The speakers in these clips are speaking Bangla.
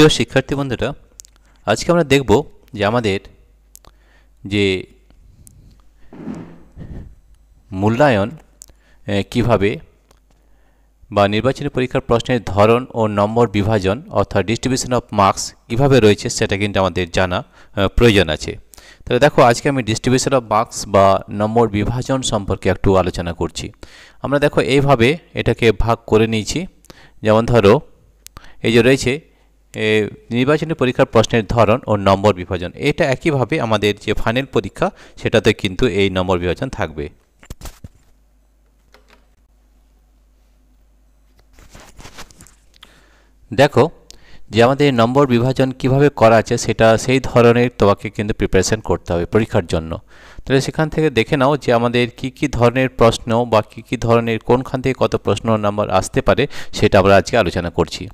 প্রিয় শিক্ষার্থী বন্ধুরা, আজকে আমরা দেখব যে আমাদের যে মূল্যায়ন কিভাবে বা নির্বাচনী পরীক্ষার প্রশ্নের ধরন ও নম্বর বিভাজন অর্থাৎ ডিস্ট্রিবিউশন অফ মার্কস কিভাবে রয়েছে সেটা কিন্তু আমাদের জানা প্রয়োজন আছে। তাহলে দেখো, আজকে আমি ডিস্ট্রিবিউশন অফ মার্কস বা নম্বর বিভাজন সম্পর্কে একটু আলোচনা করছি। আমরা দেখো এইভাবে এটাকে ভাগ করে নিয়েছি। যেমন ধরো, এই যে রয়েছে নির্বাচনী পরীক্ষার প্রশ্নের ধরন ও নম্বর বিভাজন, এটা একইভাবে আমাদের যে ফাইনাল পরীক্ষা সেটাতে কিন্তু এই নম্বর বিভাজন থাকবে। দেখো যে আমাদের নম্বর বিভাজন কিভাবে করা আছে সেটা সেই ধরনের তোমাকে কিন্তু প্রিপারেশন করতে হবে পরীক্ষার জন্য। তাহলে সেখান থেকে দেখে নাও যে আমাদের কি ধরনের প্রশ্ন বা কি ধরনের কোনখান থেকে কত প্রশ্ন নাম্বার আসতে পারে সেটা আমরা আজকে আলোচনা করছি।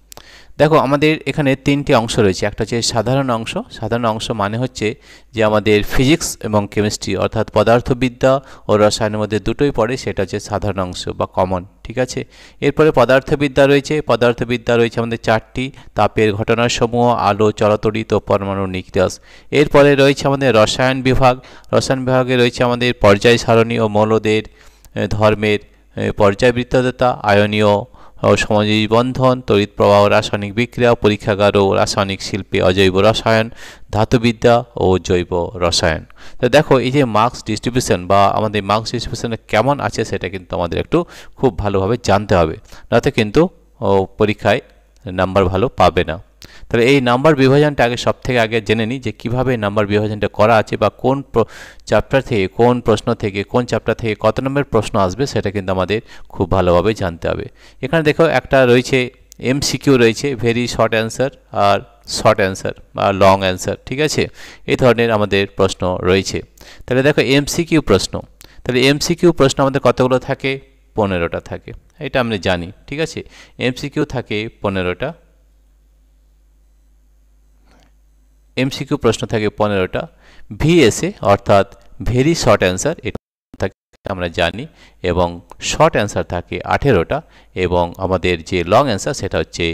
দেখো, আমাদের এখানে তিনটি অংশ রয়েছে। একটা হচ্ছে সাধারণ অংশ। সাধারণ অংশ মানে হচ্ছে যে আমাদের ফিজিক্স এবং কেমিস্ট্রি অর্থাৎ পদার্থবিদ্যা ও রসায়নের মধ্যে দুটোই পড়ে, সেটা হচ্ছে সাধারণ অংশ বা কমন। ঠিক আছে। এরপরে পদার্থবিদ্যা রয়েছে। পদার্থবিদ্যা রয়েছে আমাদের চারটি: তাপের ঘটনাসমূহ, আলো, চলতড়িৎ ও পরমাণু নিউক্লিয়াস। এরপরে রয়েছে আমাদের রসায়ন বিভাগ। রসায়ন বিভাগে রয়েছে আমাদের পর্যায় সারণী ও মৌলদের ধর্মের পর্যায়বৃত্ততা, আয়নীয় ও সমাজীব বন্ধন, তড়িৎ প্রবাহ, রাসায়নিক বিক্রিয়া, পরীক্ষাগার ও রাসায়নিক শিল্পে অজৈব রসায়ন, ধাতুবিদ্যা ও জৈব রসায়ন। তো দেখো, এই যে মার্কস ডিস্ট্রিবিউশন বা আমাদের মার্কস ডিস্ট্রিবিউশন কেমন আছে সেটা কিন্তু আমাদের একটু খুব ভালোভাবে জানতে হবে, নয়তো কিন্তু পরীক্ষায় নাম্বার ভালো পাবে না। তাহলে এই নাম্বার বিভাজনটা সবথেকে আগে জেনে নিই যে কীভাবে নাম্বার বিভাজনটা করা আছে বা কোন চ্যাপ্টার থেকে কোন প্রশ্ন থেকে কোন চ্যাপ্টার থেকে কত নম্বরের প্রশ্ন আসবে সেটা কিন্তু আমাদের খুব ভালোভাবে জানতে হবে। এখানে দেখো একটা রয়েছে এমসিকিউ রয়েছে, ভেরি শর্ট অ্যান্সার আর শর্ট অ্যান্সার বা লং অ্যান্সার। ঠিক আছে, এই ধরনের আমাদের প্রশ্ন রয়েছে। তাহলে দেখো এমসিকিউ প্রশ্ন, তাহলে এমসিকিউ প্রশ্ন আমাদের কতগুলো থাকে? 15টা থাকে, এটা আমরা জানি। ঠিক আছে, এমসিকিউ থাকে 15টা। এমসিকিউ প্রশ্ন থাকে 15টা। ভিএসএ অর্থাৎ ভেরি শর্ট অ্যান্সার, এটা থাকে আমরা জানি, এবং শর্ট অ্যান্সার থাকে 18টা, এবং আমাদের যে লং অ্যান্সার সেটা হচ্ছে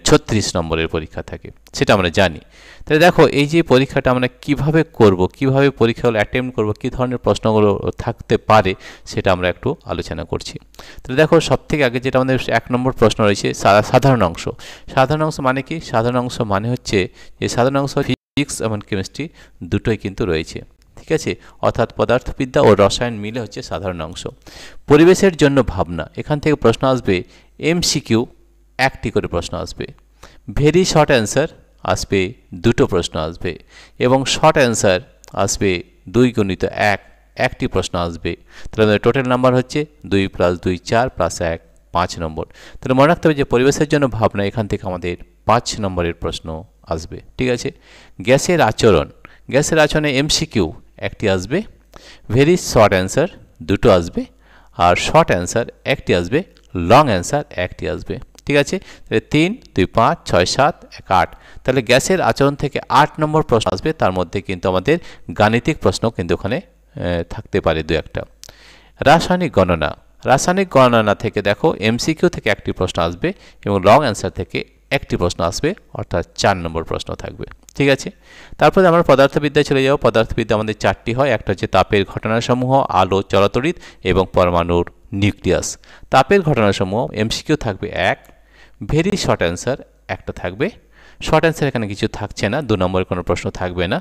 36 নম্বরের পরীক্ষা থাকে, সেটা আমরা জানি। তাহলে দেখো, এই যে পরীক্ষাটা আমরা কিভাবে করব, কিভাবে পরীক্ষাগুলো অ্যাটেম্প্ট করব, কী ধরনের প্রশ্নগুলো থাকতে পারে সেটা আমরা একটু আলোচনা করছি। তাহলে দেখো, সবথেকে আগে যেটা আমাদের 1 নম্বর প্রশ্ন রয়েছে সাধারণ অংশ। সাধারণ অংশ মানে কি? সাধারণ অংশ মানে হচ্ছে যে সাধারণ অংশ ফিজিক্স এবং কেমিস্ট্রি দুটোই কিন্তু রয়েছে। ঠিক আছে, অর্থাৎ পদার্থবিদ্যা ও রসায়ন মিলে হচ্ছে সাধারণ অংশ। পরিবেশের জন্য ভাবনা, এখান থেকে প্রশ্ন আসবে এমসিকিউ, একটি করে প্রশ্ন আসবে। ভেরি শর্ট অ্যান্সার আসবে 2টো প্রশ্ন আসবে, এবং শর্ট অ্যান্সার আসবে 2 গুণিত 1, একটি প্রশ্ন আসবে। তাহলে আমাদের টোটাল নাম্বার হচ্ছে 2 + 2 4 + 1 5 নম্বর। তাহলে মনে রাখতে হবে যে পরিবেশের জন্য ভাবনা, এখান থেকে আমাদের 5 নম্বরের প্রশ্ন আসবে। ঠিক আছে। গ্যাসের আচরণ, গ্যাসের আচরণে এমসিকিউ একটি আসবে, ভেরি শর্ট অ্যান্সার 2টো আসবে, আর শর্ট অ্যান্সার একটি আসবে, লং অ্যান্সার একটি আসবে। ঠিক আছে, তাহলে 3 2 5 6 7 1 8। তাহলে গ্যাসের আচরণ থেকে 8 নম্বর প্রশ্ন আসবে, তার মধ্যে কিন্তু আমাদের গাণিতিক প্রশ্ন কিন্তু ওখানে থাকতে পারে 2-1টা। রাসায়নিক গণনা, রাসায়নিক গণনা থেকে দেখো এমসিকিউ থেকে একটি প্রশ্ন আসবে এবং লং অ্যান্সার থেকে একটি প্রশ্ন আসবে, অর্থাৎ 4 নম্বর প্রশ্ন থাকবে। ঠিক আছে, তারপরে আমরা পদার্থবিদ্যায় চলে যাব। পদার্থবিদ্যা আমাদের 4টি হয়। একটা হচ্ছে তাপের ঘটনাসমূহ, আলো, চলতড়িৎ এবং পরমাণুর নিউক্লিয়াস। তাপের ঘটনাসমূহ এমসিকিউ থাকবে 1, ভেরি শর্ট অ্যান্সার একটা থাকবে, শর্ট অ্যান্সার এখানে কিছু থাকছে না, 2 নম্বরের কোনো প্রশ্ন থাকবে না,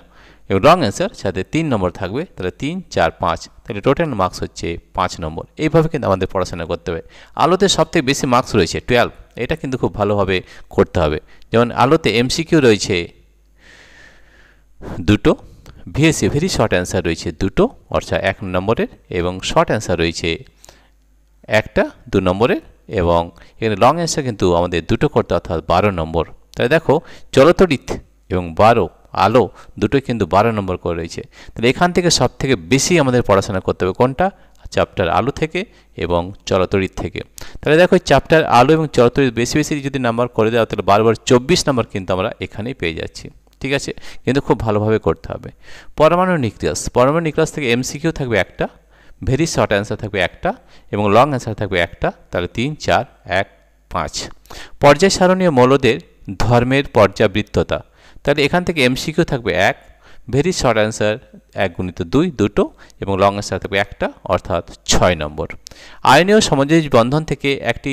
এবং লং অ্যান্সার সাথে 3 নম্বর থাকবে। তাহলে 3 4 5, তাহলে টোটাল মার্কস হচ্ছে 5 নম্বর। এইভাবে কিন্তু আমাদের পড়াশোনা করতে হবে। আলোতে সবথেকে বেশি মার্কস রয়েছে 12, এটা কিন্তু খুব ভালোভাবে করতে হবে। যেমন আলোতে এমসিকিউ রয়েছে 2টো, ভিএসএ ভেরি শর্ট অ্যান্সার রয়েছে 2টো অর্থাৎ 1 নম্বরের, এবং শর্ট অ্যান্সার রয়েছে একটা 2 নম্বরের, এবং এখানে লং অ্যান্সার কিন্তু আমাদের 2টো করতে, অর্থাৎ 12 নম্বর। তাহলে দেখো, চলতড়িৎ এবং আলো দুটোই কিন্তু 12 নম্বর করে রয়েছে। তাহলে এখান থেকে সব থেকে বেশি আমাদের পড়াশোনা করতে হবে কোনটা? চ্যাপ্টার আলো থেকে এবং চলতড়িৎ থেকে। তাহলে দেখো, চ্যাপ্টার আলো এবং চলতড়িৎ বেশি বেশি যদি নাম্বার করে দেওয়া, তাহলে বারবার 24 নম্বর কিন্তু আমরা এখানেই পেয়ে যাচ্ছি। ঠিক আছে, কিন্তু খুব ভালোভাবে করতে হবে। পরমাণু নিউক্লিয়াস, পরমাণু নিউক্লিয়াস থেকে এমসিকিউ থাকবে একটা, ভেরি শর্ট অ্যান্সার থাকবে একটা, এবং লং অ্যান্সার থাকবে একটা। তাহলে 3 4 1 5। পর্যায় সারণীয় মৌলদের ধর্মের পর্যাবৃত্ততা। তাহলে এখান থেকে এমসিকিউ থাকবে 1, ভেরি শর্ট অ্যান্সার 1 গুণিত 2 দুটো, এবং লং অ্যান্সার থাকবে একটা, অর্থাৎ 6 নম্বর। আইনীয় সমযোজী বন্ধন থেকে একটি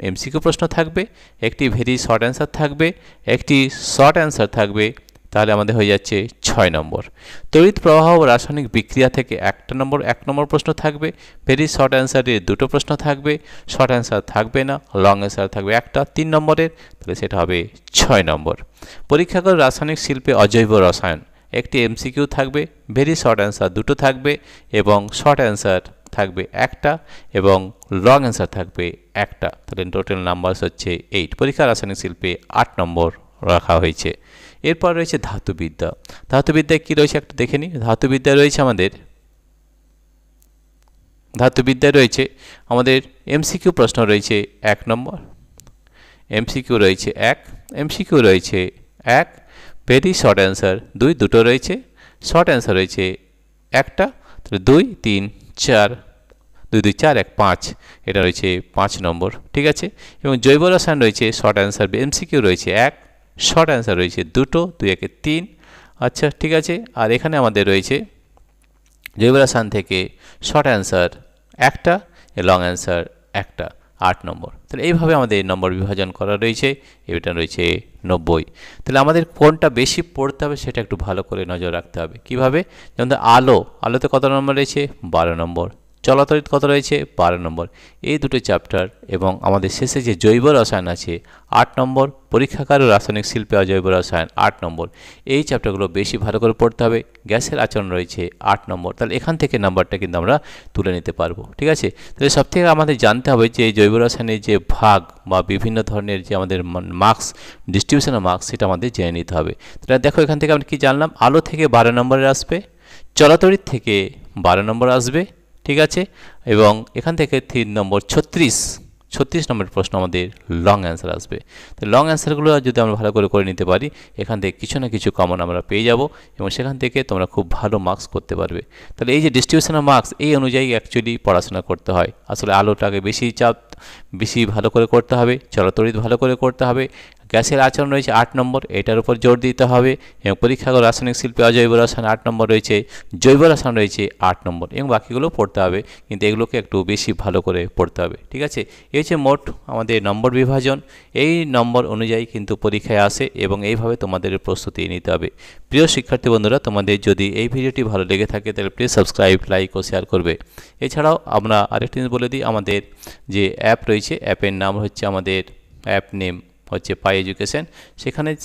এমসিকিউ প্রশ্ন থাকবে, একটি ভেরি শর্ট অ্যান্সার থাকবে, একটি শর্ট অ্যান্সার থাকবে, তাহলে আমাদের হয়ে যাচ্ছে 6 নম্বর। তড়িৎ প্রবাহ ও রাসায়নিক বিক্রিয়া থেকে 1 নম্বর প্রশ্ন থাকবে, ভেরি শর্ট অ্যান্সারে দুটো প্রশ্ন থাকবে, শর্ট অ্যান্সার থাকবে না, লং অ্যান্সার থাকবে একটা 3 নম্বরের, তাহলে সেটা হবে 6 নম্বর। পরীক্ষাগার রাসায়নিক শিল্পে অজৈব রসায়ন, একটি এমসিকিউ থাকবে, ভেরি শর্ট অ্যান্সার দুটো থাকবে, এবং শর্ট অ্যান্সার থাকবে একটা, এবং লং অ্যান্সার থাকবে একটা, তাহলে টোটাল নাম্বার হচ্ছে 8। পরীক্ষা রাসায়নিক শিল্পে 8 নম্বর রাখা হয়েছে। এরপর রয়েছে ধাতুবিদ্যা। ধাতুবিদ্যায় কী রয়েছে একটু দেখে নিই। ধাতুবিদ্যায় রয়েছে আমাদের এমসিকিউ প্রশ্ন রয়েছে 1 নম্বর, এমসিকিউ রয়েছে 1, এমসিকিউ রয়েছে 1, ভেরি শর্ট অ্যান্সার দুটো রয়েছে, শর্ট অ্যান্সার রয়েছে একটা, তাহলে 2, 3, 4, 2, 2, 4, 1, 5, এটা রয়েছে 5 নম্বর, ঠিক আছে। এবং জৈব রসায়ন রয়েছে শর্ট অ্যান্সার, এমসিকিউ রয়েছে 1, শর্ট অ্যান্সার রয়েছে দুটো, 2 1 3, আচ্ছা ঠিক আছে। আর এখানে আমাদের রয়েছে জৈব রসায়ন থেকে শর্ট অ্যান্সার একটা, লং অ্যান্সার একটা, 8 নম্বর। তাহলে এইভাবে আমাদের নম্বর বিভাজন করা রয়েছে, এটা রয়েছে 90। তাহলে আমাদের কোনটা বেশি পড়তে হবে সেটা একটু ভালো করে নজর রাখতে হবে। কিভাবে? যেমন আলোতে কত নম্বর রয়েছে? 12 নম্বর। চলাতরিত কত রয়েছে? 12 নম্বর। এই দুটো চ্যাপ্টার এবং আমাদের শেষে যে জৈব রসায়ন আছে 8 নম্বর, পরীক্ষাগার ও রাসায়নিক শিল্পে অজৈব রসায়ন 8 নম্বর। এই চ্যাপ্টারগুলো বেশি ভালো করে পড়তে হবে। গ্যাসের আচরণ রয়েছে 8 নম্বর। তাহলে এখান থেকে নাম্বারটা কিন্তু আমরা তুলে নিতে পারবো, ঠিক আছে। তাহলে সব থেকে আমাদের জানতে হবে যে জৈব রসায়নের যে ভাগ বা বিভিন্ন ধরনের যে আমাদের মার্কস, ডিস্ট্রিবিউশন অফ মার্কস, সেটা আমাদের জেনে নিতে হবে। তাহলে দেখো এখান থেকে আমরা কি জানলাম? আলো থেকে 12 নম্বরের আসবে, চলাতরিত থেকে 12 নম্বর আসবে, ঠিক আছে। এবং এখান থেকে 3 নম্বর 36 নম্বরের প্রশ্ন আমাদের লং অ্যান্সার আসবে। তো লং অ্যান্সারগুলো যদি আমরা ভালো করে নিতে পারি, এখান থেকে কিছু না কিছু কমন আমরা পেয়ে যাব, এবং সেখান থেকে তোমরা খুব ভালো মার্কস করতে পারবে। তাহলে এই যে ডিস্ট্রিবিউশন অফ মার্কস, এই অনুযায়ী অ্যাকচুয়ালি পড়াশোনা করতে হয়। আসলে আলোটাকে বেশি ভালো করে করতে হবে, চলাতরিত ভালো করে করতে হবে, গ্যাসের আচরণ রয়েছে 8 নম্বর, এটার উপর জোর দিতে হবে, এবং পরীক্ষাগার রাসায়নিক শিল্পে অজৈব রসায়ন 8 নম্বর রয়েছে, জৈব রসায়ন রয়েছে 8 নম্বর, এবং বাকিগুলো পড়তে হবে, কিন্তু এগুলোকে একটু বেশি ভালো করে পড়তে হবে, ঠিক আছে। এই হচ্ছে মোট আমাদের নম্বর বিভাজন। এই নম্বর অনুযায়ী কিন্তু পরীক্ষায় আসে, এবং এইভাবে তোমাদের প্রস্তুতি নিতে হবে। প্রিয় শিক্ষার্থী বন্ধুরা, তোমাদের যদি এই ভিডিওটি ভালো লেগে থাকে তাহলে প্লিজ সাবস্ক্রাইব, লাইক ও শেয়ার করবে। এছাড়াও আমরা আরেকটি জিনিস বলে দিই, আমাদের যে অ্যাপ রয়েছে, অ্যাপের নাম হচ্ছে আমাদের অ্যাপ নেম হচ্ছে পাই এডুকেশন।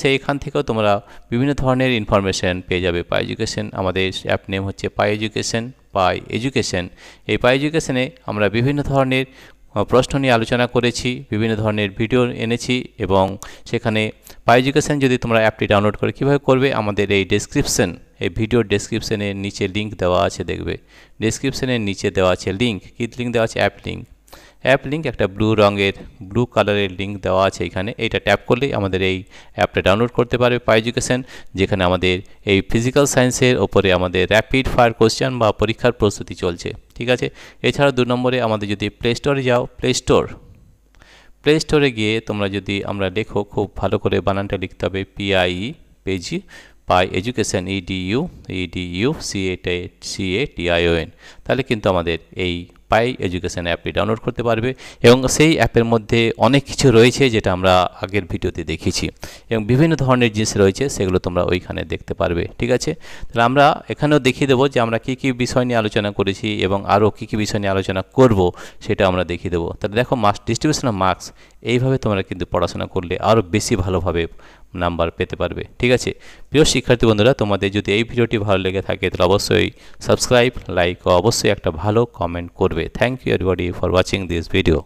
সেইখান থেকেও তোমরা বিভিন্ন ধরনের ইনফরমেশান পেয়ে যাবে। পাই এডুকেশন, আমাদের অ্যাপ নেম হচ্ছে পাই এডুকেশন। এই পাই এডুকেশনে আমরা বিভিন্ন ধরনের প্রশ্ন নিয়ে আলোচনা করেছি, বিভিন্ন ধরনের ভিডিও এনেছি, এবং সেখানে পাই এডুকেশন যদি তোমরা অ্যাপটি ডাউনলোড করে কীভাবে করবে, আমাদের এই ভিডিওর ডেসক্রিপশনের নিচে লিঙ্ক দেওয়া আছে, দেখবে ডেসক্রিপশনের নিচে দেওয়া আছে লিঙ্ক। কী লিঙ্ক দেওয়া আছে? অ্যাপ লিঙ্ক, একটা ব্লু কালারের লিঙ্ক দেওয়া আছে এখানে। এইটা ট্যাপ করলেই আমাদের এই অ্যাপটা ডাউনলোড করতে পারবে, পাই এডুকেশন, যেখানে আমাদের এই ফিজিক্যাল সায়েন্সের ওপরে আমাদের র্যাপিড ফায়ার কোশ্চেন বা পরীক্ষার প্রস্তুতি চলছে, ঠিক আছে। এছাড়া 2 নম্বরে আমাদের যদি প্লে স্টোরে যাও, প্লে স্টোরে গিয়ে তোমরা যদি আমরা লেখো, খুব ভালো করে বানানটা লিখতে হবে, পাই এডুকেশন, EDUCATION, তাহলে কিন্তু আমাদের এই পাই এডুকেশন অ্যাপটি ডাউনলোড করতে পারবে, এবং সেই অ্যাপের মধ্যে অনেক কিছু রয়েছে যেটা আমরা আগের ভিডিওতে দেখেছি, এবং বিভিন্ন ধরনের জিনিস রয়েছে, সেগুলো তোমরা ওইখানে দেখতে পারবে, ঠিক আছে। তাহলে আমরা এখানেও দেখিয়ে দেবো যে আমরা কী বিষয় নিয়ে আলোচনা করেছি, এবং আরও কী বিষয় নিয়ে আলোচনা করব সেটা আমরা দেখিয়ে দেবো। তাহলে দেখো, ডিস্ট্রিবিউশন অফ মার্কস, এইভাবে তোমরা কিন্তু পড়াশোনা করলে আরও বেশি ভালোভাবে নাম্বার পেতে পারবে, ঠিক আছে। প্রিয় শিক্ষার্থী বন্ধুরা, তোমাদের যদি এই ভিডিওটি ভালো লেগে থাকে তাহলে অবশ্যই সাবস্ক্রাইব, লাইক ও অবশ্যই একটা ভালো কমেন্ট করবে। Thank you everybody for watching this video.